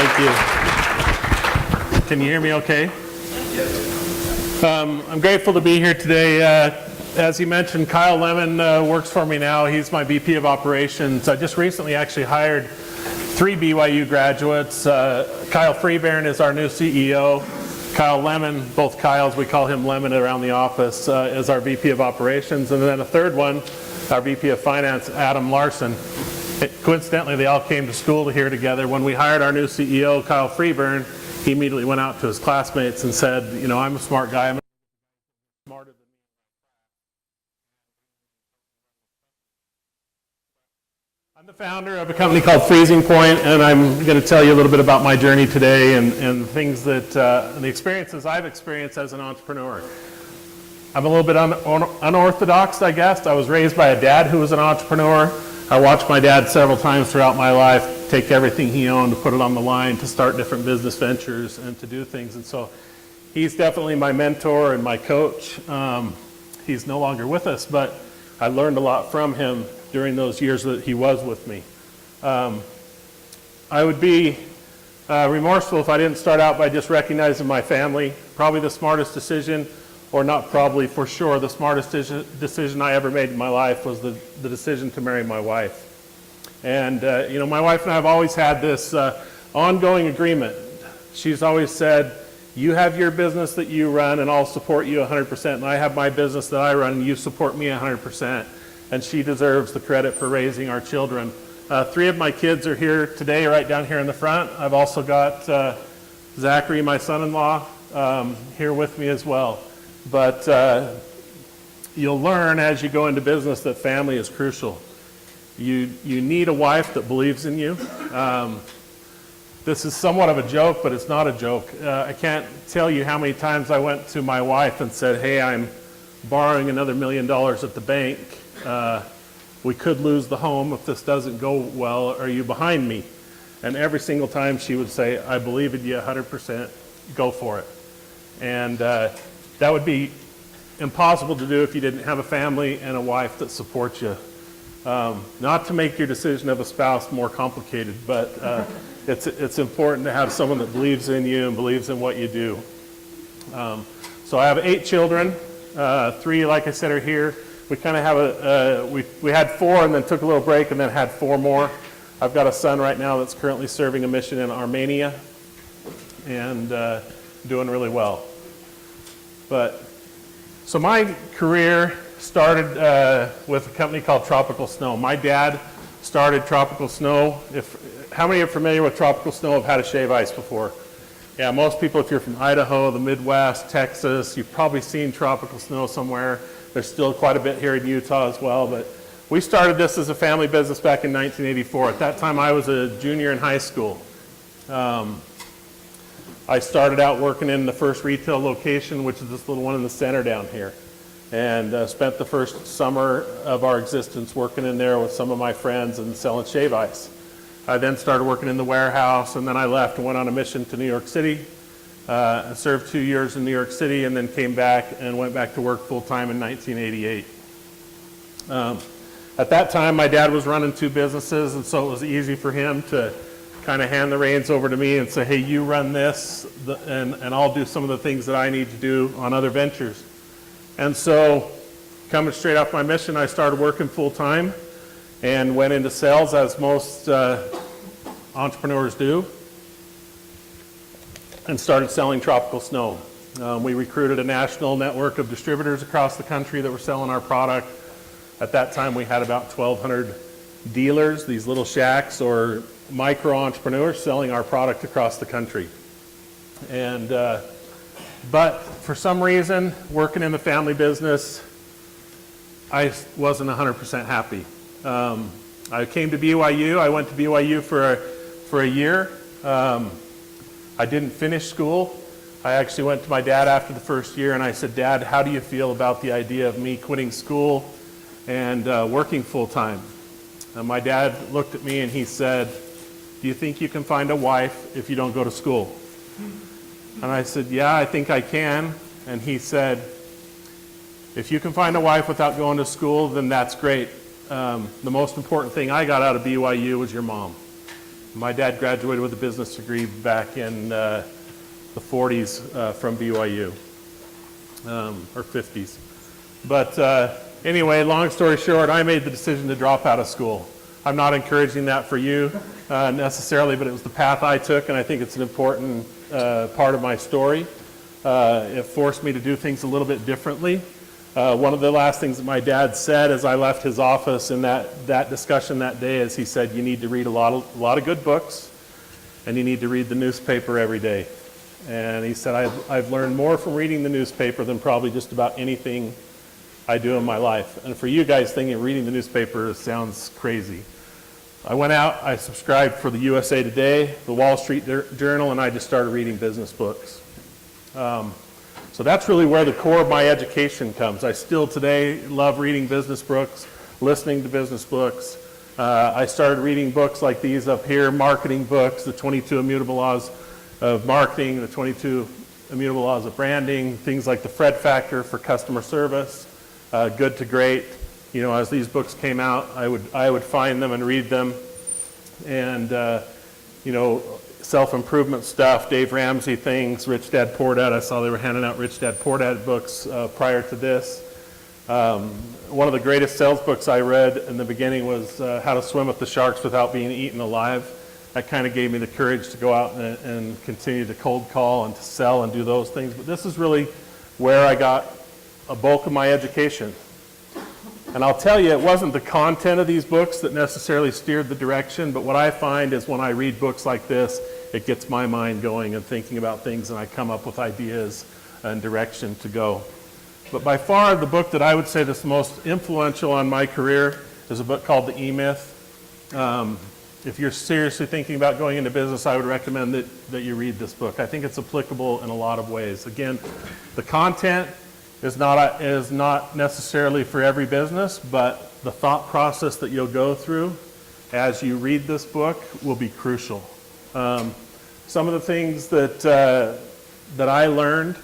Thank you. Can you hear me okay? Yes. I'm grateful to be here today. As he mentioned, Kyle Lemon works for me now. He's my VP of Operations. I just recently actually hired 3 BYU graduates. Kyle Freebairn is our new CEO. Kyle Lemon, both Kyles, we call him Lemon around the office, is our VP of Operations. And then a third one, our VP of Finance, Adam Larson. Coincidentally, they all came to school here together. When we hired our new CEO, Kyle Freebairn, he immediately went out to his classmates and said, you know, I'm a smart guy. I'm smarter than me. I'm the founder of a company called Freezingpoint, and I'm going to tell you a little bit about my journey today and things that, the experiences I've experienced as an entrepreneur. I'm a little bit unorthodox, I guess. I was raised by a dad who was an entrepreneur. I watched my dad several times throughout my life take everything he owned, to put it on the line, to start different business ventures and to do things. And so he's definitely my mentor and my coach. He's no longer with us, but I learned a lot from him during those years that he was with me. I would be remorseful if I didn't start out by just recognizing my family. Probably the smartest decision, or not probably, for sure, the smartest decision I ever made in my life was the decision to marry my wife. And you know, my wife and I have always had this ongoing agreement. She's always said, you have your business that you run and I'll support you 100%, and I have my business that I run and you support me 100%. And she deserves the credit for raising our children. 3 of my kids are here today, right down here in the front. I've also got Zachary, my son-in-law, here with me as well. But you'll learn as you go into business that family is crucial. You need a wife that believes in you. This is somewhat of a joke, but it's not a joke. I can't tell you how many times I went to my wife and said, hey, I'm borrowing another $1 million at the bank. We could lose the home if this doesn't go well. Are you behind me? And every single time she would say, I believe in you 100%, go for it. And that would be impossible to do if you didn't have a family and a wife that supports you. Not to make your decision of a spouse more complicated, but it's important to have someone that believes in you and believes in what you do. So I have 8 children. 3, like I said, are here. We kind of have we had 4 and then took a little break and then had 4 more. I've got a son right now that's currently serving a mission in Armenia and doing really well. So my career started with a company called Tropical Snow. My dad started Tropical Snow. How many are familiar with Tropical Snow have had a shave ice before? Yeah, most people, if you're from Idaho, the Midwest, Texas, you've probably seen Tropical Snow somewhere. There's still quite a bit here in Utah as well, but we started this as a family business back in 1984. At that time, I was a junior in high school. I started out working in the first retail location, which is this little one in the center down here, and spent the first summer of our existence working in there with some of my friends and selling shave ice. I then started working in the warehouse, and then I left and went on a mission to New York City. I served 2 years in New York City and then came back and went back to work full-time in 1988. At that time, my dad was running 2 businesses, and so it was easy for him to kind of hand the reins over to me and say, hey, you run this, and I'll do some of the things that I need to do on other ventures. And so, coming straight off my mission, I started working full-time and went into sales, as most entrepreneurs do, and started selling Tropical Snow. We recruited a national network of distributors across the country that were selling our product. At that time, we had about 1,200 dealers, these little shacks or micro-entrepreneurs selling our product across the country. And but for some reason, working in the family business, I wasn't 100% happy. I came to BYU. I went to BYU for a year. I didn't finish school. I actually went to my dad after the first year and I said, Dad, how do you feel about the idea of me quitting school and working full-time? And my dad looked at me and he said, do you think you can find a wife if you don't go to school? And I said, yeah, I think I can. And he said, if you can find a wife without going to school, then that's great. The most important thing I got out of BYU was your mom. My dad graduated with a business degree back in the 40s from BYU, or 50s. But anyway, long story short, I made the decision to drop out of school. I'm not encouraging that for you necessarily, but it was the path I took, and I think it's an important part of my story. It forced me to do things a little bit differently. One of the last things that my dad said as I left his office in that discussion that day is he said, you need to read a lot of good books, and you need to read the newspaper every day. And he said, I've learned more from reading the newspaper than probably just about anything I do in my life. And for you guys thinking reading the newspaper sounds crazy. I went out, I subscribed for the USA Today, the Wall Street Journal, and I just started reading business books. So that's really where the core of my education comes. I still today love reading business books, listening to business books. I started reading books like these up here, marketing books, the 22 Immutable Laws of Marketing, the 22 Immutable Laws of Branding, things like the Fred Factor for customer service, Good to Great. You know, as these books came out, I would find them and read them. And, you know, self-improvement stuff, Dave Ramsey things, Rich Dad Poor Dad. I saw they were handing out Rich Dad Poor Dad books prior to this. One of the greatest sales books I read in the beginning was How to Swim with the Sharks Without Being Eaten Alive. That kind of gave me the courage to go out and continue to cold call and to sell and do those things. But this is really where I got a bulk of my education. And I'll tell you, it wasn't the content of these books that necessarily steered the direction, but what I find is when I read books like this, it gets my mind going and thinking about things, and I come up with ideas and direction to go. But by far, the book that I would say that's the most influential on my career is a book called the EMyth. If you're seriously thinking about going into business, I would recommend that you read this book. I think it's applicable in a lot of ways. Again, the content is not necessarily for every business, but the thought process that you'll go through as you read this book will be crucial. Some of the things that I learned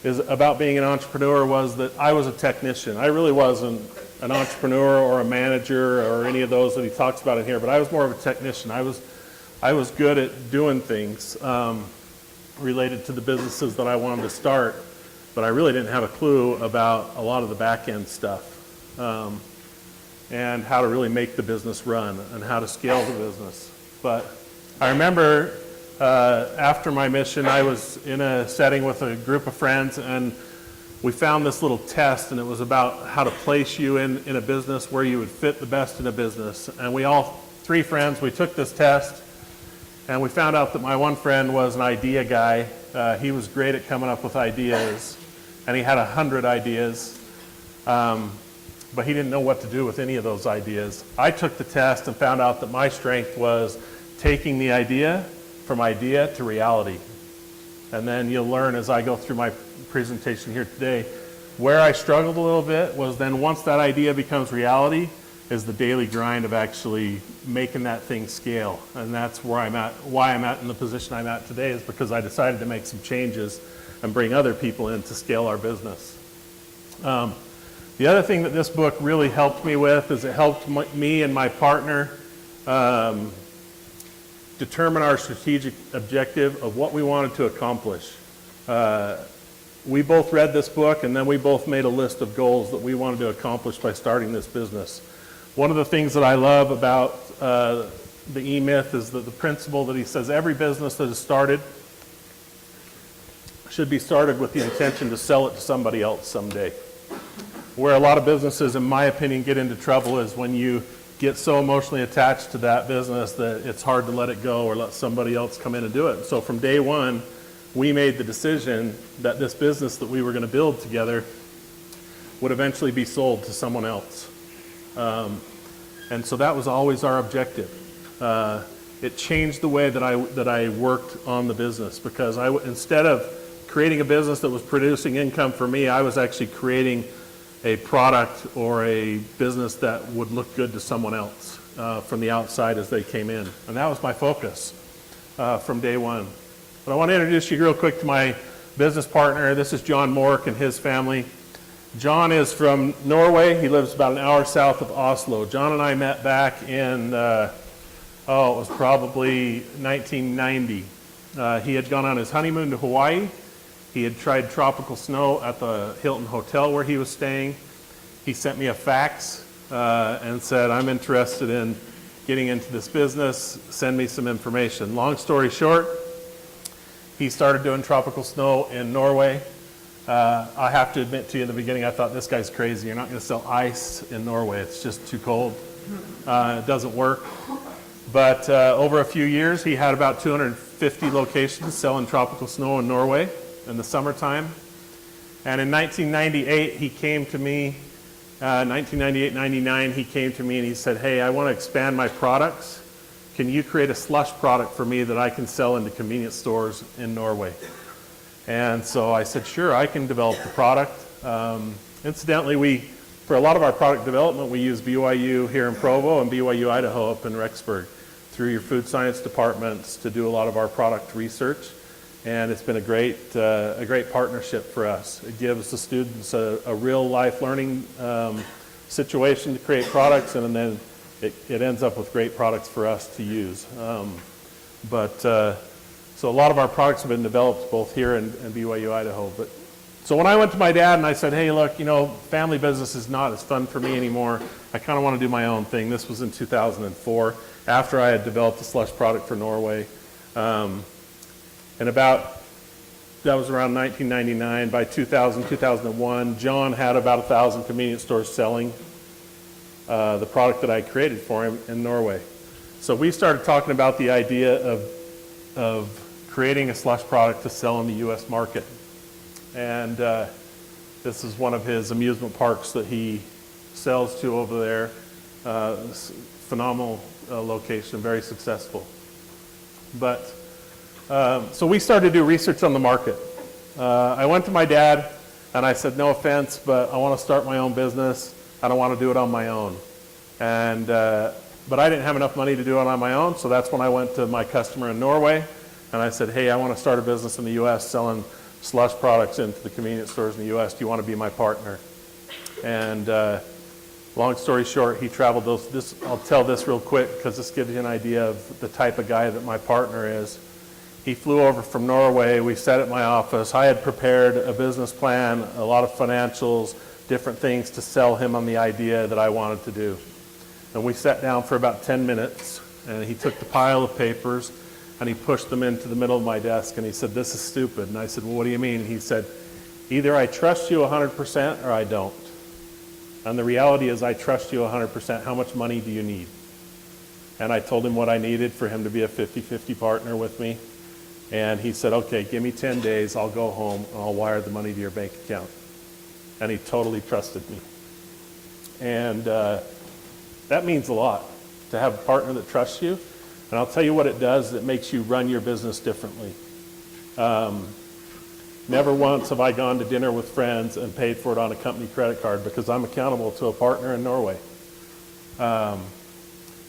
is about being an entrepreneur was that I was a technician. I really wasn't an entrepreneur or a manager or any of those that he talks about in here, but I was more of a technician. I was good at doing things related to the businesses that I wanted to start, but I really didn't have a clue about a lot of the back end stuff and how to really make the business run and how to scale the business. But I remember after my mission, I was in a setting with a group of friends, and we found this little test, and it was about how to place you in a business where you would fit the best in a business. And we all, 3 friends, we took this test, and we found out that my one friend was an idea guy. He was great at coming up with ideas, and he had 100 ideas, but he didn't know what to do with any of those ideas. I took the test and found out that my strength was taking the idea from idea to reality. And then you'll learn as I go through my presentation here today, where I struggled a little bit was then once that idea becomes reality, is the daily grind of actually making that thing scale. And that's where I'm at, why I'm at in the position I'm at today, is because I decided to make some changes and bring other people in to scale our business. The other thing that this book really helped me with is it helped me and my partner determine our strategic objective of what we wanted to accomplish. We both read this book, and then we both made a list of goals that we wanted to accomplish by starting this business. One of the things that I love about the EMyth is that the principle that he says every business that is started should be started with the intention to sell it to somebody else someday. Where a lot of businesses, in my opinion, get into trouble is when you get so emotionally attached to that business that it's hard to let it go or let somebody else come in and do it. So from day one, we made the decision that this business that we were going to build together would eventually be sold to someone else. And so that was always our objective. It changed the way that I worked on the business, because instead of creating a business that was producing income for me, I was actually creating a product or a business that would look good to someone else from the outside as they came in. And that was my focus from day one. But I want to introduce you real quick to my business partner. This is John Mork and his family. John is from Norway. He lives about an hour south of Oslo. John and I met back in Oh, it was probably 1990. He had gone on his honeymoon to Hawaii. He had tried tropical snow at the Hilton Hotel where he was staying. He sent me a fax and said, I'm interested in getting into this business, send me some information. Long story short, he started doing tropical snow in Norway. I have to admit to you in the beginning, I thought this guy's crazy. You're not going to sell ice in Norway. It's just too cold. It doesn't work. But over a few years, he had about 250 locations selling tropical snow in Norway in the summertime. And in 1998, he came to me, 1998-99, he came to me and he said, hey, I want to expand my products. Can you create a slush product for me that I can sell into convenience stores in Norway? And so I said, sure, I can develop the product. Incidentally, for a lot of our product development, we use BYU here in Provo and BYU Idaho up in Rexburg through your food science departments to do a lot of our product research. And it's been a great partnership for us. It gives the students a real life learning situation to create products, and then it ends up with great products for us to use. So a lot of our products have been developed both here and BYU Idaho. So when I went to my dad and I said, hey, look, family business is not as fun for me anymore. I kind of want to do my own thing. This was in 2004, after I had developed a slush product for Norway. And that was around 1999. By 2000, 2001, John had about 1,000 convenience stores selling the product that I created for him in Norway. So we started talking about the idea of creating a slush product to sell in the U.S. market. And this is one of his amusement parks that he sells to over there. Phenomenal location, very successful. But so we started to do research on the market. I went to my dad and I said, no offense, but I want to start my own business. I don't want to do it on my own. But I didn't have enough money to do it on my own, so that's when I went to my customer in Norway and I said, hey, I want to start a business in the U.S. selling slush products into the convenience stores in the U.S. Do you want to be my partner? And long story short, he traveled I'll tell this real quick because this gives you an idea of the type of guy that my partner is. He flew over from Norway. We sat at my office. I had prepared a business plan, a lot of financials, different things to sell him on the idea that I wanted to do. And we sat down for about 10 minutes, and he took the pile of papers, and he pushed them into the middle of my desk, and he said, this is stupid. And I said, well, what do you mean? And he said, either I trust you 100% or I don't. And the reality is I trust you 100%. How much money do you need? And I told him what I needed for him to be a 50-50 partner with me. And he said, okay, give me 10 days. I'll go home, and I'll wire the money to your bank account. And he totally trusted me. And that means a lot, to have a partner that trusts you. And I'll tell you what it does, it makes you run your business differently. Never once have I gone to dinner with friends and paid for it on a company credit card because I'm accountable to a partner in Norway.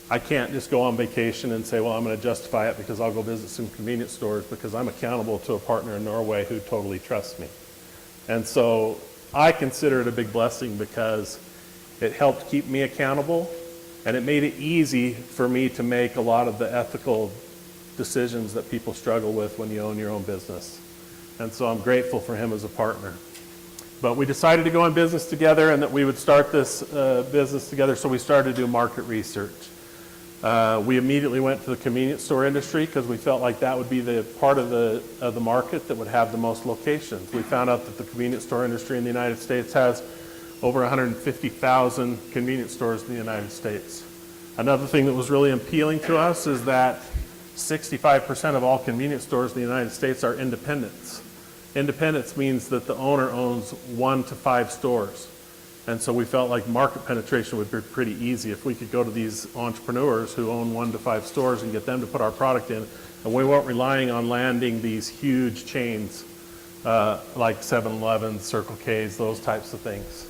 I can't just go on vacation and say, well, I'm going to justify it because I'll go visit some convenience stores because I'm accountable to a partner in Norway who totally trusts me. And so I consider it a big blessing because it helped keep me accountable, and it made it easy for me to make a lot of the ethical decisions that people struggle with when you own your own business. And so I'm grateful for him as a partner. But we decided to go in business together and that we would start this business together, so we started to do market research. We immediately went to the convenience store industry because we felt like that would be the part of the market that would have the most locations. We found out that the convenience store industry in the United States has over 150,000 convenience stores in the United States. Another thing that was really appealing to us is that 65% of all convenience stores in the United States are independents. Independence means that the owner owns 1 to 5 stores. And so we felt like market penetration would be pretty easy if we could go to these entrepreneurs who own 1 to 5 stores and get them to put our product in. And we weren't relying on landing these huge chains like 7-Eleven, Circle K's, those types of things.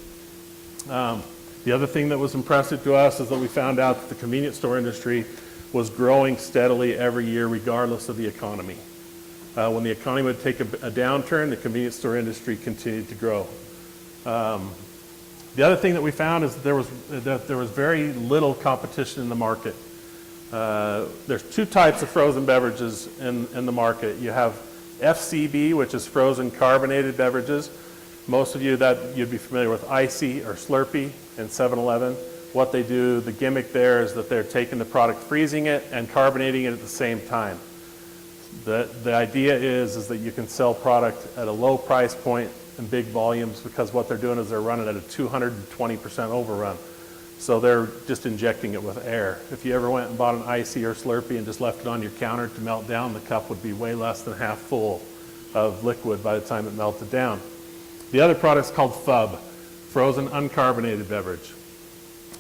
The other thing that was impressive to us is that we found out that the convenience store industry was growing steadily every year regardless of the economy. When the economy would take a downturn, the convenience store industry continued to grow. The other thing that we found is that there was very little competition in the market. There's two types of frozen beverages in the market. You have FCB, which is frozen carbonated beverages. Most of you that you'd be familiar with Icy or Slurpee in 7-Eleven. What they do, the gimmick there is that they're taking the product, freezing it, and carbonating it at the same time. The idea is that you can sell product at a low price point in big volumes, because what they're doing is they're running at a 220% overrun. So they're just injecting it with air. If you ever went and bought an Icy or Slurpee and just left it on your counter to melt down, the cup would be way less than half full of liquid by the time it melted down. The other product's called FUB, frozen uncarbonated beverage.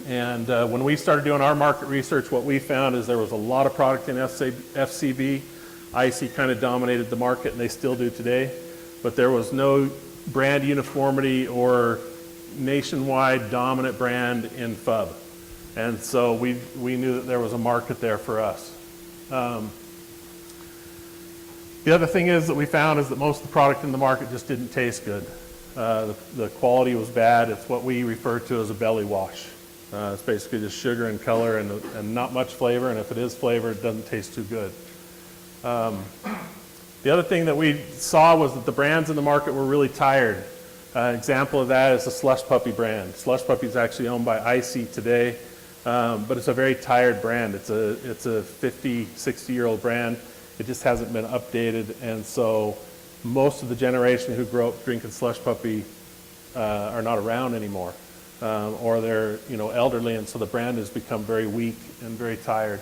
And when we started doing our market research, what we found is there was a lot of product in FCB. Icy kind of dominated the market, and they still do today. But there was no brand uniformity or nationwide dominant brand in FUB. And so we knew that there was a market there for us. The other thing is that we found is that most of the product in the market just didn't taste good. The quality was bad. It's what we refer to as a belly wash. It's basically just sugar and color and not much flavor, and if it is flavor, it doesn't taste too good. The other thing that we saw was that the brands in the market were really tired. An example of that is the Slush Puppy brand. Slush Puppy is actually owned by Icy today, but it's a very tired brand. It's a 50, 60-year-old brand. It just hasn't been updated, and so most of the generation who grew up drinking Slush Puppy are not around anymore, or they're elderly, and so the brand has become very weak and very tired.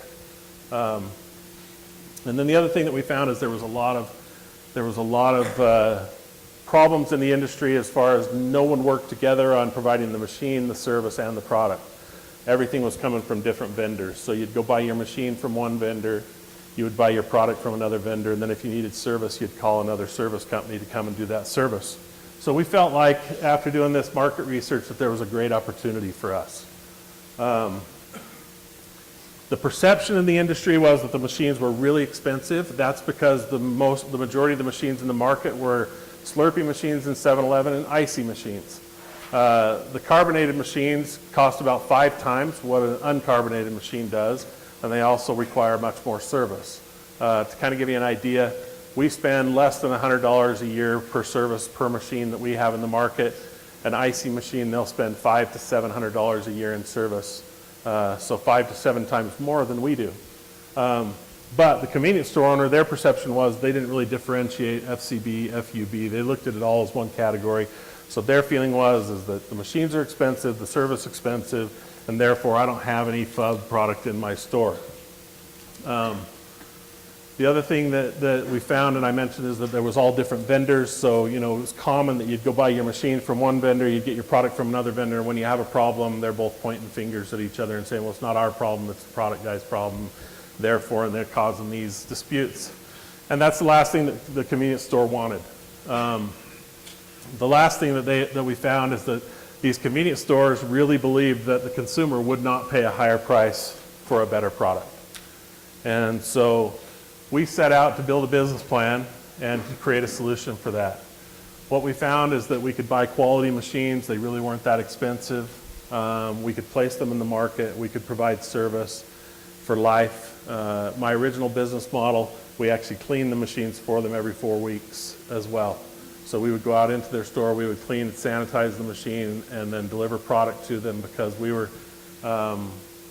And then the other thing that we found is there was a lot of problems in the industry as far as no one worked together on providing the machine, the service, and the product. Everything was coming from different vendors. So you'd go buy your machine from one vendor, you would buy your product from another vendor, and then if you needed service, you'd call another service company to come and do that service. So we felt like after doing this market research that there was a great opportunity for us. The perception in the industry was that the machines were really expensive. That's because the majority of the machines in the market were Slurpee machines in 7-Eleven and Icy machines. The carbonated machines cost about 5 times what an uncarbonated machine does, and they also require much more service. To kind of give you an idea, we spend less than $100 a year per service per machine that we have in the market. An Icy machine, they'll spend $500 to $700 a year in service. So 5 to 7 times more than we do. But the convenience store owner, their perception was they didn't really differentiate FCB, FUB. They looked at it all as one category. So their feeling was that the machines are expensive, the service expensive, and therefore I don't have any FUB product in my store. The other thing that we found, and I mentioned, is that there was all different vendors. So, it was common that you'd go buy your machine from one vendor, you'd get your product from another vendor, and when you have a problem, they're both pointing fingers at each other and saying, well, it's not our problem, it's the product guy's problem, therefore, and they're causing these disputes. And that's the last thing that the convenience store wanted. The last thing that we found is that these convenience stores really believed that the consumer would not pay a higher price for a better product. And so we set out to build a business plan and to create a solution for that. What we found is that we could buy quality machines. They really weren't that expensive. We could place them in the market. We could provide service for life. My original business model, we actually cleaned the machines for them every 4 weeks as well. So we would go out into their store, we would clean and sanitize the machine, and then deliver product to them because we were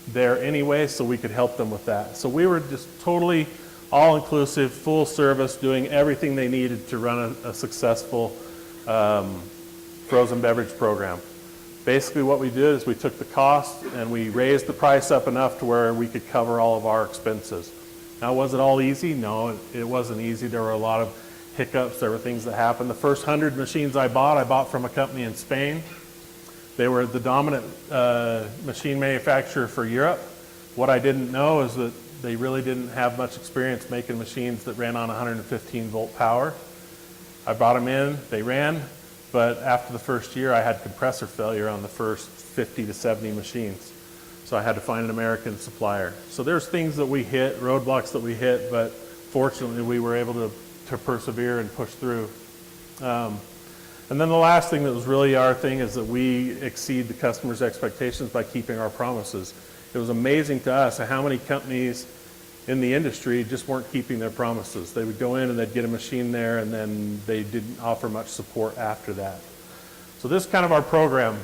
there anyway, so we could help them with that. So we were just totally all-inclusive, full service, doing everything they needed to run a successful frozen beverage program. Basically what we did is we took the cost and we raised the price up enough to where we could cover all of our expenses. Now, was it all easy? No, it wasn't easy. There were a lot of hiccups. There were things that happened. The first 100 machines I bought from a company in Spain. They were the dominant machine manufacturer for Europe. What I didn't know is that they really didn't have much experience making machines that ran on 115 volt power. I brought them in, they ran, but after the first year I had compressor failure on the first 50 to 70 machines. So I had to find an American supplier. So there's things that we hit, roadblocks that we hit, but fortunately we were able to persevere and push through. And then the last thing that was really our thing is that we exceed the customer's expectations by keeping our promises. It was amazing to us how many companies in the industry just weren't keeping their promises. They would go in and they'd get a machine there, and then they didn't offer much support after that. So this is kind of our program.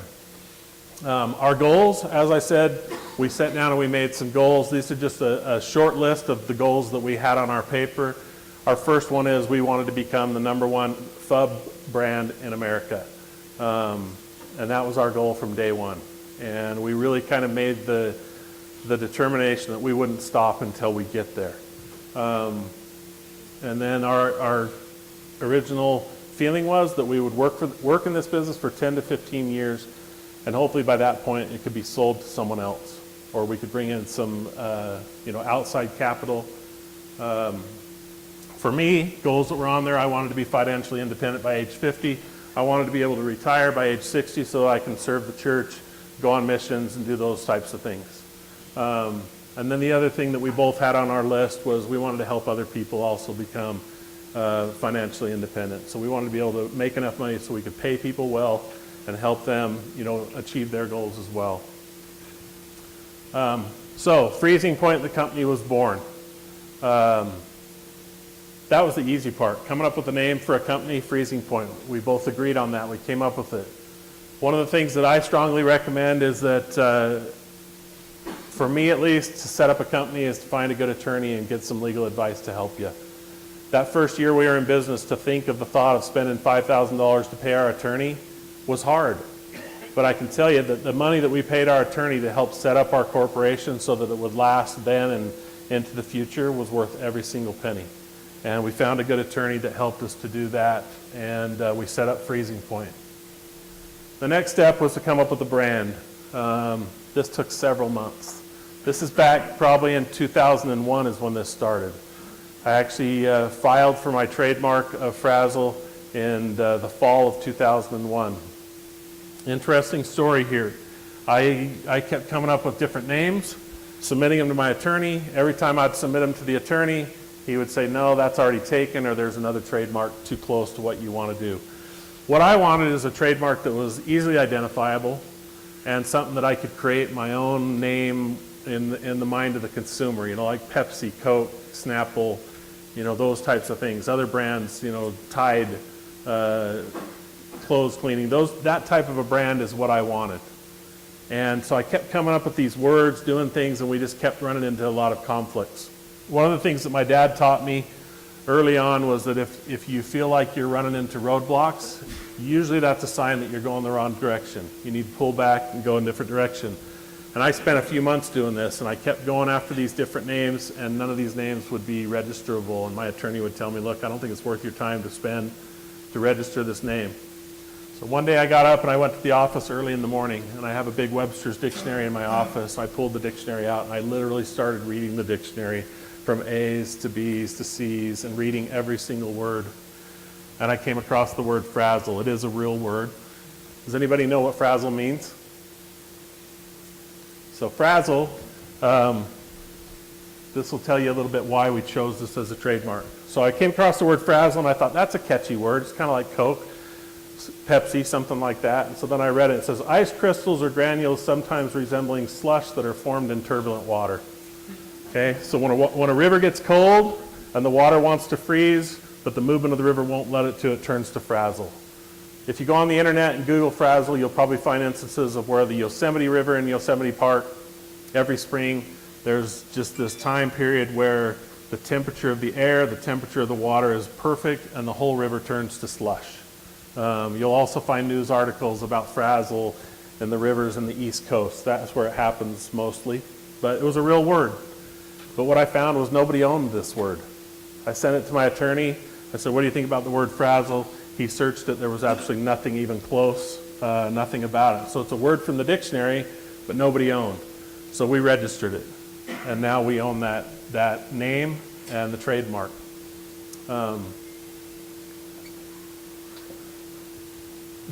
Our goals, as I said, we sat down and we made some goals. These are just a short list of the goals that we had on our paper. Our first one is we wanted to become the #1 FUB brand in America. And that was our goal from day one. And we really kind of made the determination that we wouldn't stop until we get there. And then our original feeling was that we would work in this business for 10 to 15 years, and hopefully by that point it could be sold to someone else, or we could bring in some outside capital. For me, goals that were on there, I wanted to be financially independent by age 50. I wanted to be able to retire by age 60 so that I can serve the church, go on missions, and do those types of things. And then the other thing that we both had on our list was we wanted to help other people also become financially independent. So we wanted to be able to make enough money so we could pay people well and help them, achieve their goals as well. So Freezingpoint, the company, was born. That was the easy part, coming up with a name for a company, Freezingpoint. We both agreed on that. We came up with it. One of the things that I strongly recommend is that, for me at least, to set up a company is to find a good attorney and get some legal advice to help you. That first year we were in business, to think of the thought of spending $5,000 to pay our attorney was hard. But I can tell you that the money that we paid our attorney to help set up our corporation so that it would last then and into the future was worth every single penny. And we found a good attorney that helped us to do that, and we set up Freezingpoint. The next step was to come up with a brand. This took several months. This is back probably in 2001 is when this started. I actually filed for my trademark of Frazzle in the fall of 2001. Interesting story here. I kept coming up with different names, submitting them to my attorney. Every time I'd submit them to the attorney, he would say, no, that's already taken, or there's another trademark too close to what you want to do. What I wanted is a trademark that was easily identifiable and something that I could create my own name in the mind of the consumer, like Pepsi, Coke, Snapple, those types of things. Other brands, Tide, clothes cleaning, that type of a brand is what I wanted. And so I kept coming up with these words, doing things, and we just kept running into a lot of conflicts. One of the things that my dad taught me early on was that if you feel like you're running into roadblocks, usually that's a sign that you're going the wrong direction. You need to pull back and go in a different direction. And I spent a few months doing this, and I kept going after these different names, and none of these names would be registerable. And my attorney would tell me, look, I don't think it's worth your time to spend to register this name. So one day I got up and I went to the office early in the morning, and I have a big Webster's dictionary in my office. I pulled the dictionary out, and I literally started reading the dictionary from A's to B's to C's and reading every single word. And I came across the word frazzle. It is a real word. Does anybody know what frazzle means? So frazzle, this will tell you a little bit why we chose this as a trademark. So I came across the word frazzle and I thought, that's a catchy word. It's kind of like Coke, Pepsi, something like that. And so then I read it. It says, ice crystals or granules sometimes resembling slush that are formed in turbulent water. Okay, so when a river gets cold and the water wants to freeze, but the movement of the river won't let it to, it turns to frazzle. If you go on the internet and Google frazzle, you'll probably find instances of where the Yosemite River in Yosemite Park, every spring, there's just this time period where the temperature of the air, the temperature of the water is perfect, and the whole river turns to slush. You'll also find news articles about frazzle in the rivers in the East Coast. That's where it happens mostly. But it was a real word. But what I found was nobody owned this word. I sent it to my attorney. I said, what do you think about the word frazzle? He searched it. There was absolutely nothing even close, nothing about it. So it's a word from the dictionary, but nobody owned. So we registered it. And now we own that name and the trademark. The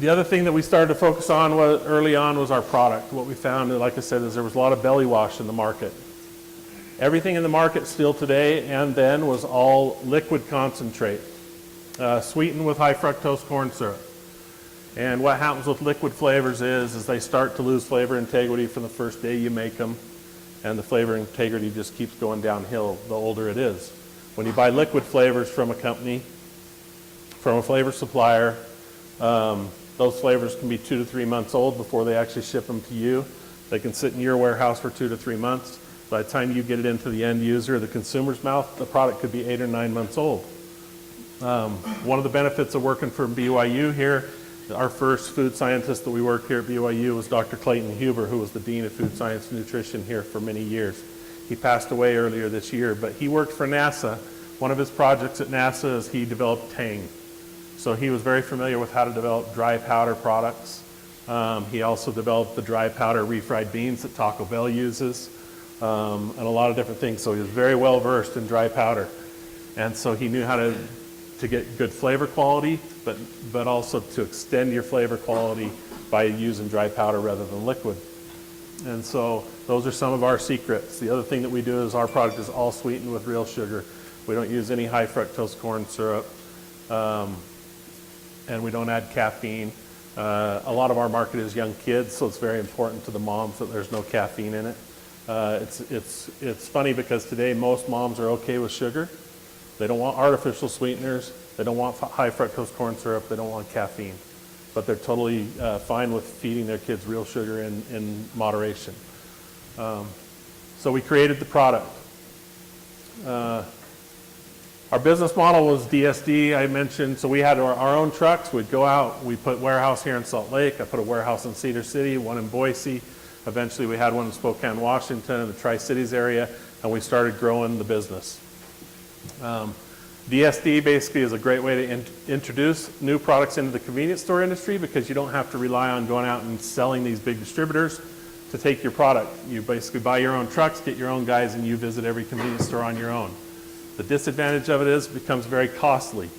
other thing that we started to focus on early on was our product. What we found, like I said, is there was a lot of belly wash in the market. Everything in the market still today and then was all liquid concentrate, sweetened with high fructose corn syrup. And what happens with liquid flavors is they start to lose flavor integrity from the first day you make them. and the flavor integrity just keeps going downhill the older it is. When you buy liquid flavors from a company, from a flavor supplier, those flavors can be 2 to 3 months old before they actually ship them to you. They can sit in your warehouse for 2 to 3 months. By the time you get it into the end user, the consumer's mouth, the product could be 8 or 9 months old. One of the benefits of working for BYU here, our first food scientist that we worked here at BYU was Dr. Clayton Huber, who was the Dean of Food Science and Nutrition here for many years. He passed away earlier this year, but he worked for NASA. One of his projects at NASA is he developed Tang. So he was very familiar with how to develop dry powder products. He also developed the dry powder refried beans that Taco Bell uses, and a lot of different things. So he was very well versed in dry powder. And so he knew how to get good flavor quality, but also to extend your flavor quality by using dry powder rather than liquid. And so those are some of our secrets. The other thing that we do is our product is all sweetened with real sugar. We don't use any high fructose corn syrup, and we don't add caffeine. A lot of our market is young kids, so it's very important to the moms that there's no caffeine in it. It's funny because today most moms are okay with sugar. They don't want artificial sweeteners. They don't want high fructose corn syrup. They don't want caffeine. But they're totally fine with feeding their kids real sugar in moderation. So we created the product. Our business model was DSD, I mentioned. So we had our own trucks. We'd go out. We put a warehouse here in Salt Lake. I put a warehouse in Cedar City, one in Boise. Eventually we had one in Spokane, Washington, in the Tri-Cities area, and we started growing the business. DSD basically is a great way to introduce new products into the convenience store industry because you don't have to rely on going out and selling these big distributors to take your product. You basically buy your own trucks, get your own guys, and you visit every convenience store on your own. The disadvantage of it is it becomes very costly,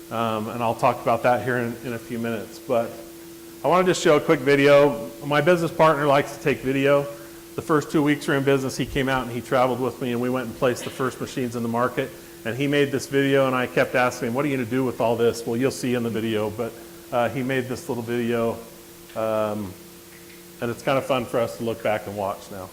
and I'll talk about that here in a few minutes. But I want to just show a quick video. My business partner likes to take video. The first 2 weeks we're in business, he came out and he traveled with me, and we went and placed the first machines in the market. And he made this video, and I kept asking him, what are you going to do with all this? Well, you'll see in the video, but he made this little video, and it's kind of fun for us to look back and watch now.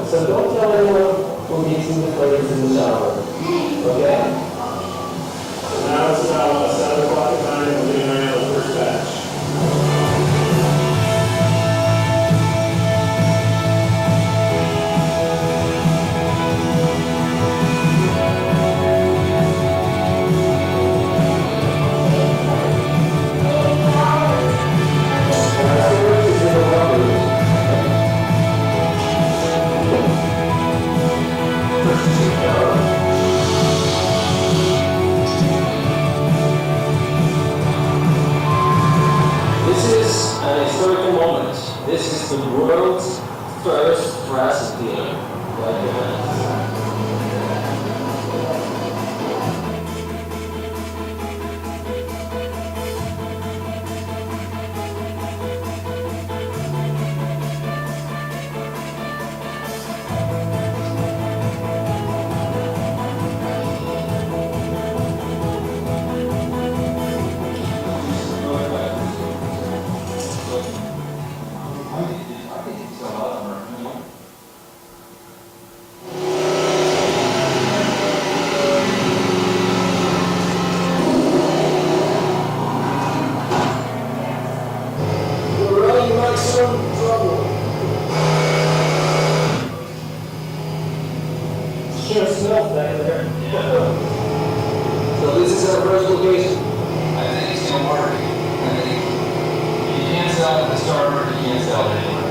So don't tell anyone we're mixing the flavors in the shower. Okay? So now it's about 7 o'clock at night, we're doing our first batch. This is the world's first recipe like this. So this is our first location. I think it's still marketing. I think you can't sell it at the starter, you can't sell it anywhere.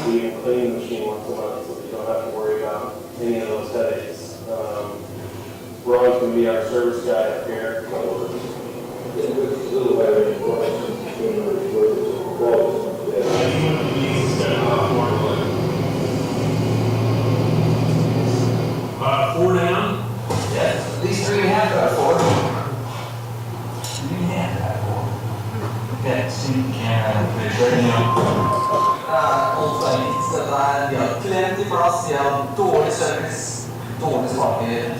We can clean the machine once a month so we don't have to worry about any of those headaches. Rollins can be our service guy up here. It's a good little way of Four down. Yeah, at least 3.5 out of 4. 3.5 out of 4. Okay, så vi kan Old Fights, det der, vi har plenty plass, vi har dårlig service, dårlig smaker.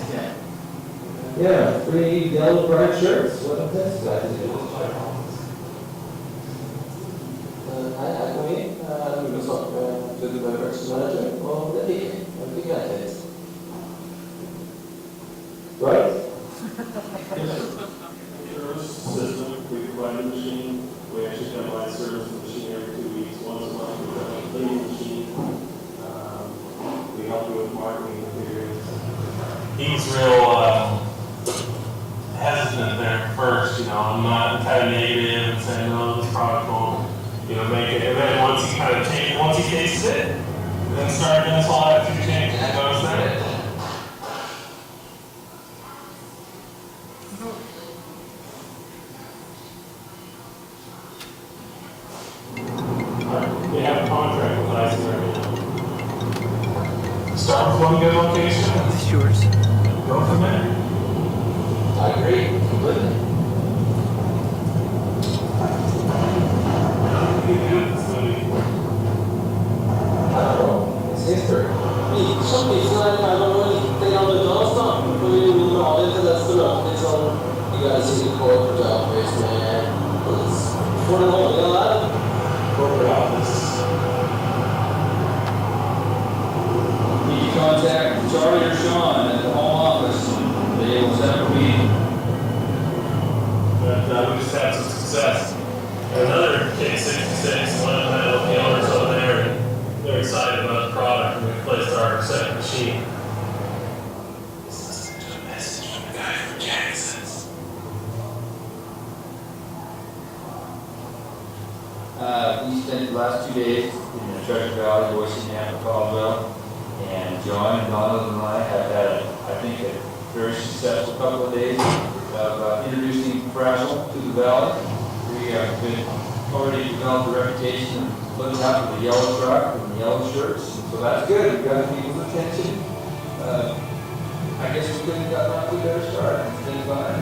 Yeah, 3 yellow bright shirts. What a test guy. Hei, her kommer vi. Vi vil snakke med Food and Beverage Manager, og det fikk vi. Det fikk jeg til. Right? System, we provide a machine, we actually come by and service the machine every 2 weeks, once a month, we have a cleaning machine. We help you with marketing materials. He's real hesitant there at first, I'm not kind of negative and saying, no, this product won't, make it. And then once he tastes it, then start doing this whole attitude change. You notice that? They have a contract with us right now. Start with one good location. This is yours. Go from there. I agree completely. I don't know. It's history. Som visar att man var lite annorlunda start. Och vi vill ha det till nästa möte som You guys see the corporate office, man. får den vanliga världen. Corporate office. You can contact Charlie or Sean at the home office, and they will set up a meeting. But we just had some success. Another K66, one of the owners over there, and they're excited about the product, and we placed our second machine. Listen to a message from the guy from Kansas. We spent the last 2 days in the Treasure Valley, Washington, Caldwell, and John and Donald and I have had, I think, a very successful couple of days of introducing Frazzle to the valley. We have been already developed a reputation of looking out for the yellow truck and the yellow shirts, and so that's good. We've got people's attention. I guess we couldn't have gotten off to a better start. It's been fun.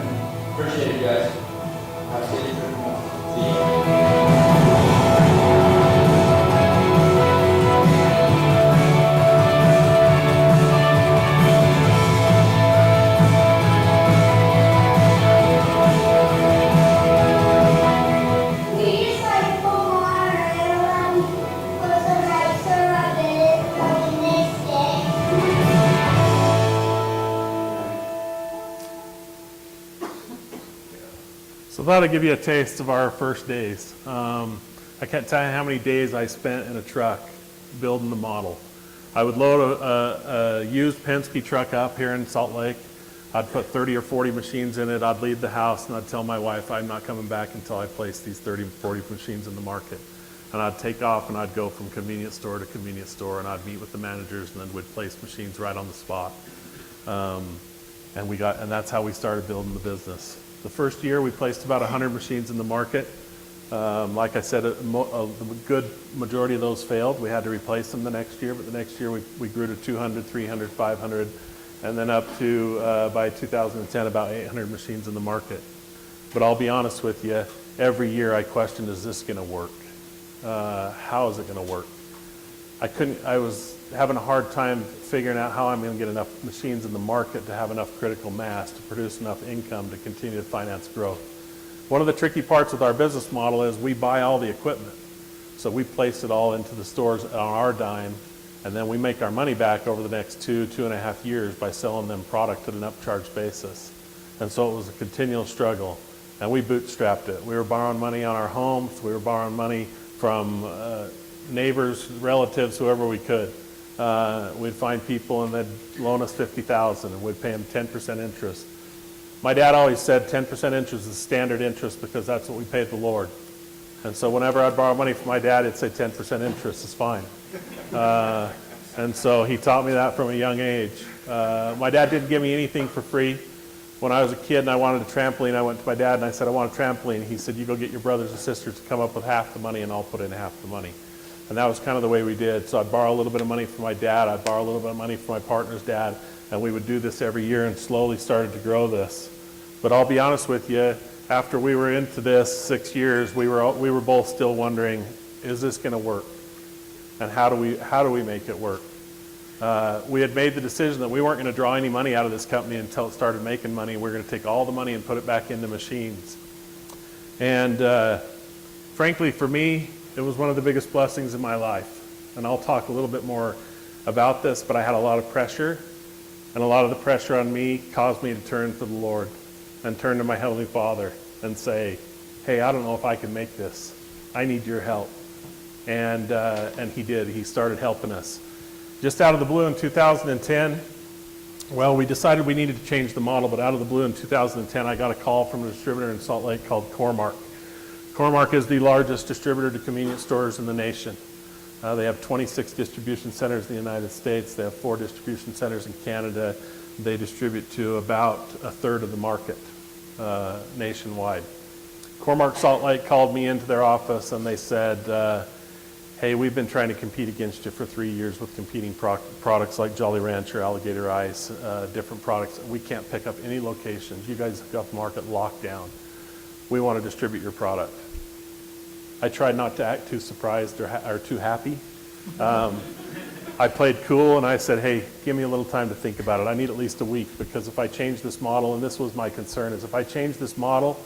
Appreciate it, guys. Have a good trip. See you. So that'll give you a taste of our first days. I can't tell you how many days I spent in a truck building the model. I would load a used Penske truck up here in Salt Lake. I'd put 30 or 40 machines in it. I'd leave the house and I'd tell my wife I'm not coming back until I place these 30 or 40 machines in the market. And I'd take off and I'd go from convenience store to convenience store and I'd meet with the managers and then we'd place machines right on the spot. And that's how we started building the business. The first year we placed about 100 machines in the market. Like I said, a good majority of those failed. We had to replace them the next year, but the next year we grew to 200, 300, 500, and then up to, by 2010, about 800 machines in the market. But I'll be honest with you, every year I questioned, is this gonna work? How is it gonna work? I was having a hard time figuring out how I'm gonna get enough machines in the market to have enough critical mass to produce enough income to continue to finance growth. One of the tricky parts with our business model is we buy all the equipment. So we place it all into the stores on our dime, and then we make our money back over the next 2.5 years by selling them product at an upcharge basis. And so it was a continual struggle, and we bootstrapped it. We were borrowing money on our homes, we were borrowing money from neighbors, relatives, whoever we could. We'd find people and they'd loan us $50,000 and we'd pay them 10% interest. My dad always said 10% interest is standard interest because that's what we paid the Lord. And so whenever I'd borrow money from my dad, he'd say 10% interest is fine. And so he taught me that from a young age. My dad didn't give me anything for free. When I was a kid and I wanted a trampoline, I went to my dad and I said, I want a trampoline. He said, you go get your brothers and sisters to come up with half the money and I'll put in half the money. And that was kind of the way we did. So I'd borrow a little bit of money from my dad, I'd borrow a little bit of money from my partner's dad, and we would do this every year and slowly started to grow this. But I'll be honest with you, after we were into this 6 years, we were both still wondering, is this going to work? And how do we make it work? We had made the decision that we weren't going to draw any money out of this company until it started making money. We were going to take all the money and put it back into machines. And frankly, for me, it was one of the biggest blessings in my life. And I'll talk a little bit more about this, but I had a lot of pressure. And a lot of the pressure on me caused me to turn to the Lord and turn to my Heavenly Father and say, hey, I don't know if I can make this. I need your help. And he did. He started helping us. Just out of the blue in 2010, well, we decided we needed to change the model, but out of the blue in 2010, I got a call from a distributor in Salt Lake called Core-Mark. Core-Mark is the largest distributor to convenience stores in the nation. They have 26 distribution centers in the United States. They have 4 distribution centers in Canada. They distribute to about a third of the market nationwide. Core-Mark Salt Lake called me into their office and they said, hey, we've been trying to compete against you for 3 years with competing products like Jolly Rancher, Alligator Ice, different products. We can't pick up any locations. You guys have got the market locked down. We want to distribute your product. I tried not to act too surprised or too happy. I played cool and I said, hey, give me a little time to think about it. I need at least a week, because if I change this model, and this was my concern, is if I change this model,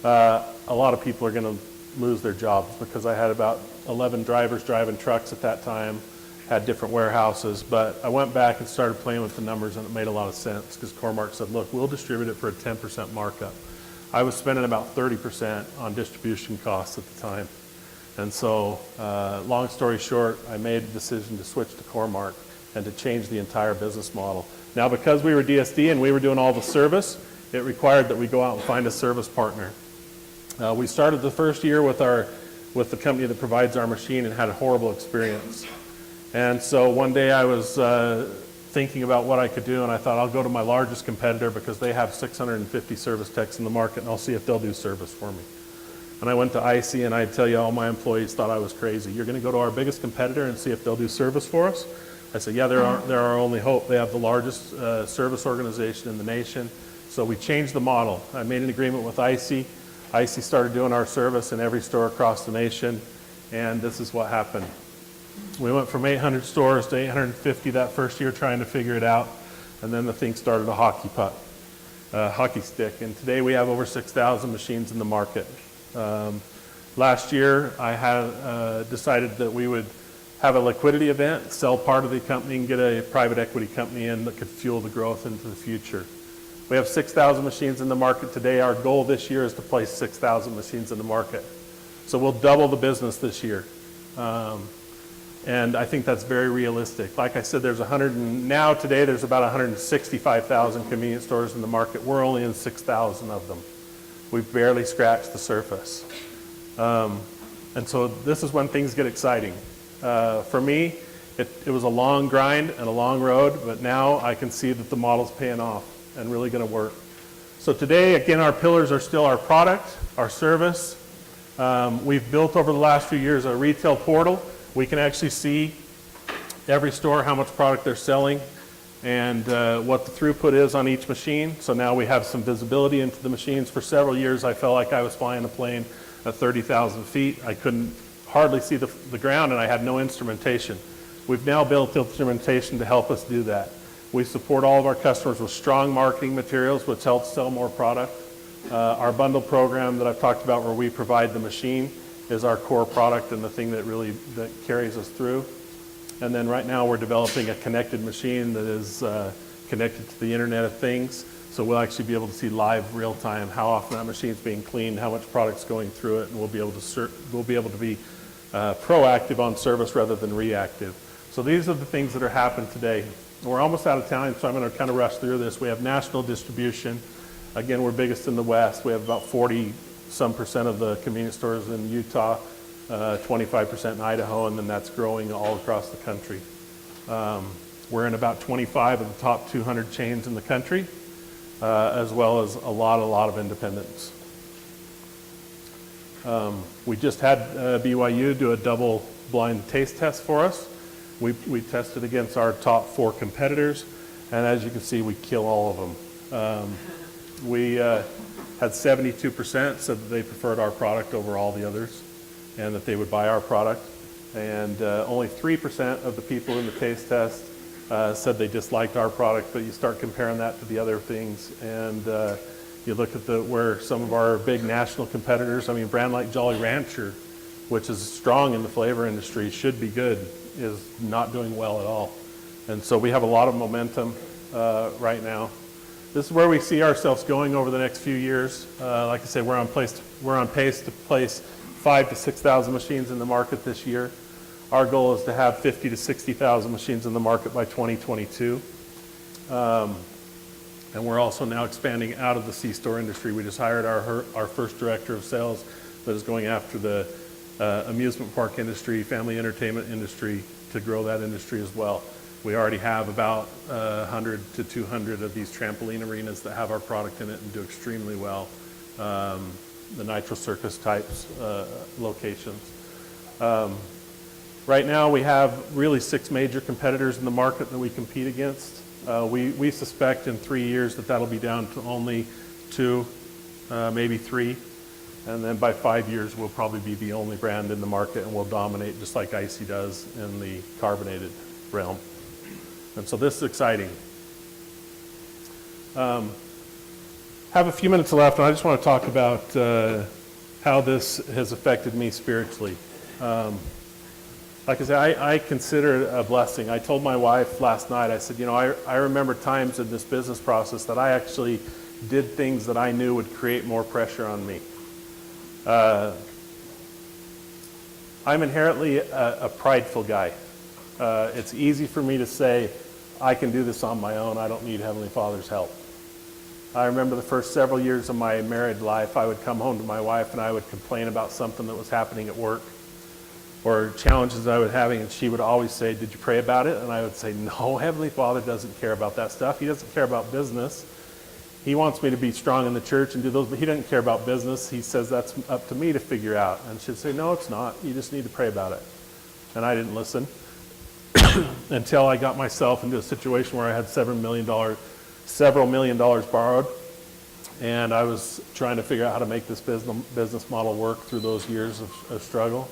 a lot of people are going to lose their jobs, because I had about 11 drivers driving trucks at that time, had different warehouses. But I went back and started playing with the numbers, and it made a lot of sense, because Core-Mark said, look, we'll distribute it for a 10% markup. I was spending about 30% on distribution costs at the time. And so, long story short, I made a decision to switch to Core-Mark and to change the entire business model. Now, because we were DSD and we were doing all the service, it required that we go out and find a service partner. We started the first year with the company that provides our machine and had a horrible experience. And so one day I was thinking about what I could do, and I thought I'll go to my largest competitor, because they have 650 service techs in the market, and I'll see if they'll do service for me. And I went to IC, and I'd tell you, all my employees thought I was crazy. You're going to go to our biggest competitor and see if they'll do service for us? I said, yeah, they're our only hope. They have the largest service organization in the nation. So we changed the model. I made an agreement with IC. IC started doing our service in every store across the nation, and this is what happened. We went from 800 stores to 850 that first year trying to figure it out, and then the thing started a hockey stick, and today we have over 6,000 machines in the market. Last year I had decided that we would have a liquidity event, sell part of the company and get a private equity company in that could fuel the growth into the future. We have 6,000 machines in the market today. Our goal this year is to place 6,000 machines in the market. So we'll double the business this year. And I think that's very realistic. Like I said, today there's about 165,000 convenience stores in the market. We're only in 6,000 of them. We've barely scratched the surface. And so this is when things get exciting. For me, it was a long grind and a long road, but now I can see that the model's paying off and really going to work. So today, again, our pillars are still our product, our service. We've built over the last few years a retail portal. We can actually see every store how much product they're selling and what the throughput is on each machine. So now we have some visibility into the machines. For several years, I felt like I was flying a plane at 30,000 feet. I couldn't hardly see the ground, and I had no instrumentation. We've now built instrumentation to help us do that. We support all of our customers with strong marketing materials, which helps sell more product. Our bundle program that I've talked about, where we provide the machine, is our core product and the thing that carries us through. And then right now we're developing a connected machine that is connected to the Internet of Things. So we'll actually be able to see live, real time, how often that machine's being cleaned, how much product's going through it, and we'll be able to be proactive on service rather than reactive. So these are the things that are happening today. We're almost out of time, so I'm going to kind of rush through this. We have national distribution. Again, we're biggest in the West. We have about 40-some% of the convenience stores in Utah, 25% in Idaho, and then that's growing all across the country. We're in about 25 of the top 200 chains in the country. as well as a lot of independents. We just had BYU do a double-blind taste test for us. We tested against our top 4 competitors, and as you can see, we kill all of them. We had 72% said that they preferred our product over all the others, and that they would buy our product. And only 3% of the people in the taste test said they disliked our product, but you start comparing that to the other things, and you look at where some of our big national competitors, I mean, a brand like Jolly Rancher, which is strong in the flavor industry, should be good, is not doing well at all. And so we have a lot of momentum right now. This is where we see ourselves going over the next few years. Like I say, we're on pace to place 5,000 to 6,000 machines in the market this year. Our goal is to have 50,000 to 60,000 machines in the market by 2022. And we're also now expanding out of the C-store industry. We just hired our first director of sales that is going after the amusement park industry, family entertainment industry, to grow that industry as well. We already have about 100 to 200 of these trampoline arenas that have our product in it and do extremely well. The Nitro Circus types locations. Right now we have really 6 major competitors in the market that we compete against. We suspect in 3 years that'll be down to only 2, maybe 3. And then by 5 years, we'll probably be the only brand in the market, and we'll dominate just like Icy does in the carbonated realm. And so this is exciting. Have a few minutes left, and I just want to talk about how this has affected me spiritually. Like I said, I consider it a blessing. I told my wife last night, I said, I remember times in this business process that I actually did things that I knew would create more pressure on me. I'm inherently a prideful guy. It's easy for me to say, I can do this on my own. I don't need Heavenly Father's help. I remember the first several years of my married life, I would come home to my wife and I would complain about something that was happening at work or challenges I was having, and she would always say, did you pray about it? And I would say, no, Heavenly Father doesn't care about that stuff. He doesn't care about business. He wants me to be strong in the church and do those, but he doesn't care about business. He says that's up to me to figure out. And she'd say, no, it's not. You just need to pray about it. And I didn't listen until I got myself into a situation where I had several million dollars borrowed. And I was trying to figure out how to make this business model work through those years of struggle.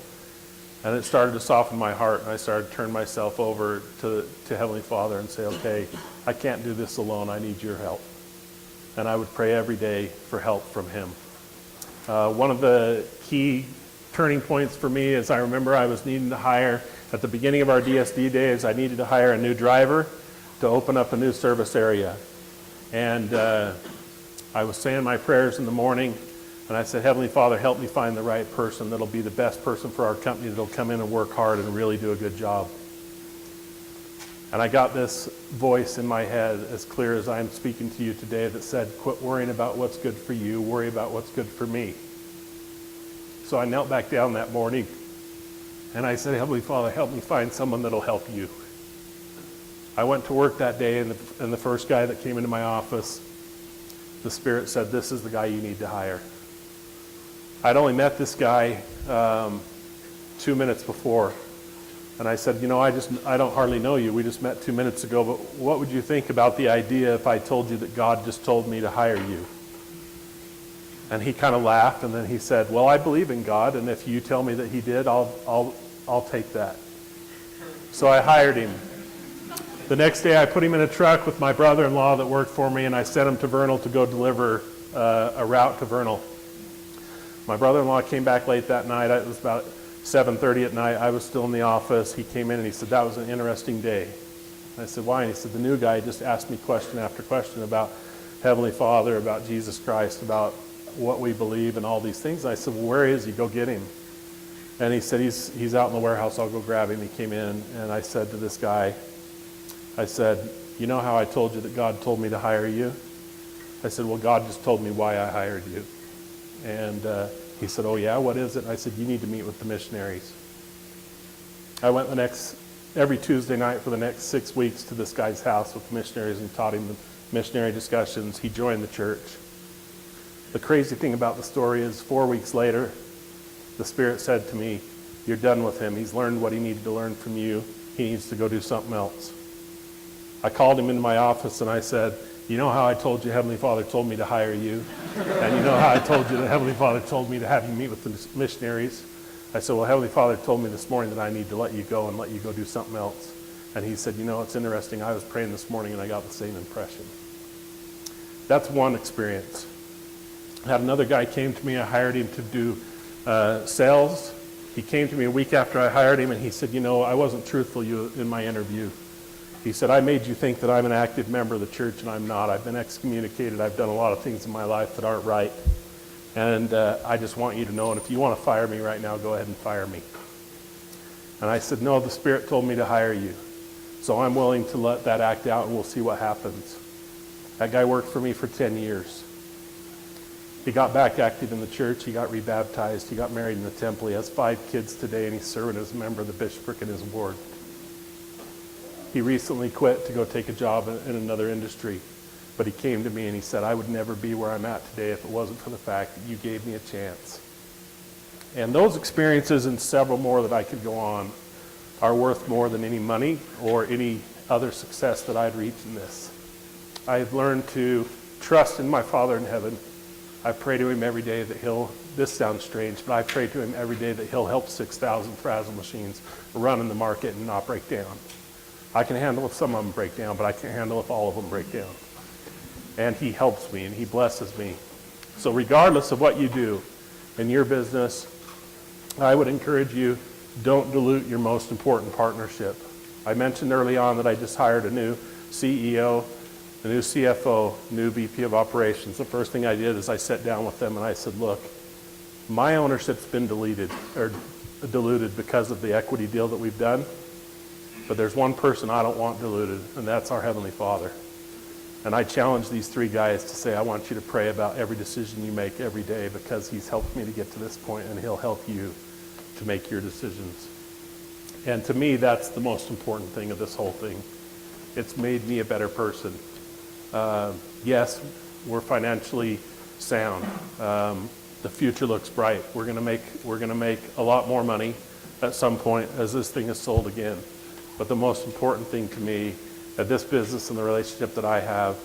And it started to soften my heart, and I started to turn myself over to Heavenly Father and say, okay, I can't do this alone. I need your help. And I would pray every day for help from him. One of the key turning points for me is I remember I was needing to hire, at the beginning of our DSD days, I needed to hire a new driver to open up a new service area. And I was saying my prayers in the morning, and I said, Heavenly Father, help me find the right person that'll be the best person for our company, that'll come in and work hard and really do a good job. And I got this voice in my head as clear as I'm speaking to you today that said, quit worrying about what's good for you, worry about what's good for me. So I knelt back down that morning and I said, Heavenly Father, help me find someone that'll help you. I went to work that day, and the first guy that came into my office, the Spirit said, this is the guy you need to hire. I'd only met this guy 2 minutes before. And I said, I don't hardly know you. We just met 2 minutes ago, but what would you think about the idea if I told you that God just told me to hire you? And he kind of laughed, and then he said, well, I believe in God, and if you tell me that he did, I'll take that. So I hired him. The next day I put him in a truck with my brother-in-law that worked for me, and I sent him to Vernal to go deliver a route to Vernal. My brother-in-law came back late that night. It was about 7:30 at night. I was still in the office. He came in and he said, that was an interesting day. I said, why? And he said, the new guy just asked me question after question about Heavenly Father, about Jesus Christ, about what we believe and all these things. And I said, well, where is he? Go get him. And he said, he's out in the warehouse. I'll go grab him. He came in, and I said to this guy, I said, you know how I told you that God told me to hire you? I said, well, God just told me why I hired you. And he said, oh yeah, what is it? And I said, you need to meet with the missionaries. I went every Tuesday night for the next 6 weeks to this guy's house with the missionaries and taught him missionary discussions. He joined the church. The crazy thing about the story is 4 weeks later, the Spirit said to me, "You're done with him. He's learned what he needed to learn from you. He needs to go do something else." I called him into my office and I said, "You know how I told you Heavenly Father told me to hire you? And you know how I told you that Heavenly Father told me to have you meet with the missionaries?" I said, "Well, Heavenly Father told me this morning that I need to let you go and let you go do something else." And he said, "You know, it's interesting. I was praying this morning and I got the same impression." That's one experience. I had another guy came to me. I hired him to do sales. He came to me a week after I hired him and he said, "You know, I wasn't truthful in my interview." He said, "I made you think that I'm an active member of the church and I'm not. I've been excommunicated. I've done a lot of things in my life that aren't right. And I just want you to know, and if you want to fire me right now, go ahead and fire me." And I said, "No, the Spirit told me to hire you. So I'm willing to let that act out and we'll see what happens." That guy worked for me for 10 years. He got back active in the church. He got rebaptized. He got married in the temple. He has 5 kids today and he's serving as a member of the bishopric in his ward. He recently quit to go take a job in another industry. But he came to me and he said, "I would never be where I'm at today if it wasn't for the fact that you gave me a chance." And those experiences and several more that I could go on are worth more than any money or any other success that I'd reach in this. I've learned to trust in my Father in heaven. I pray to him every day that this sounds strange, but I pray to him every day that he'll help 6,000 frazzle machines run in the market and not break down. I can handle if some of them break down, but I can't handle if all of them break down. And he helps me and he blesses me. So regardless of what you do in your business, I would encourage you, don't dilute your most important partnership. I mentioned early on that I just hired a new CEO, a new CFO, new VP of operations. The first thing I did is I sat down with them and I said, "Look, my ownership's been diluted because of the equity deal that we've done. But there's one person I don't want diluted, and that's our Heavenly Father." And I challenge these 3 guys to say, "I want you to pray about every decision you make every day because he's helped me to get to this point and he'll help you to make your decisions." And to me, that's the most important thing of this whole thing. It's made me a better person. Yes, we're financially sound. The future looks bright. We're going to make a lot more money at some point as this thing is sold again. But the most important thing to me at this business and the relationship that I have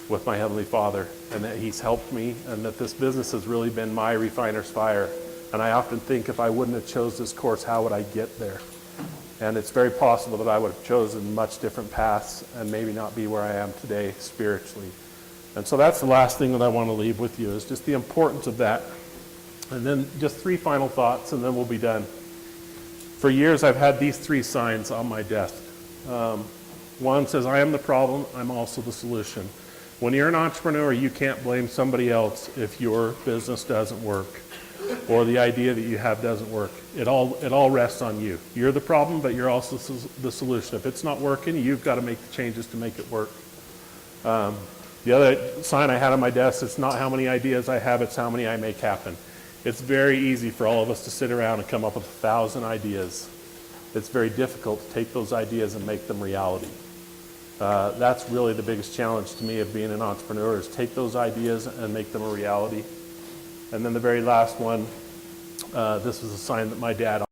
with my Heavenly Father, and that he's helped me, and that this business has really been my refiner's fire. And I often think if I wouldn't have chose this course, how would I get there? And it's very possible that I would have chosen much different paths and maybe not be where I am today spiritually. And so that's the last thing that I want to leave with you, is just the importance of that. And then just 3 final thoughts and then we'll be done. For years I've had these 3 signs on my desk. One says, "I am the problem, I'm also the solution." When you're an entrepreneur, you can't blame somebody else if your business doesn't work or the idea that you have doesn't work. It all rests on you. You're the problem, but you're also the solution. If it's not working, you've got to make the changes to make it work. The other sign I had on my desk, it's not how many ideas I have, it's how many I make happen. It's very easy for all of us to sit around and come up with 1,000 ideas. It's very difficult to take those ideas and make them reality. That's really the biggest challenge to me of being an entrepreneur, is take those ideas and make them a reality. And then the very last one, this was a sign that my dad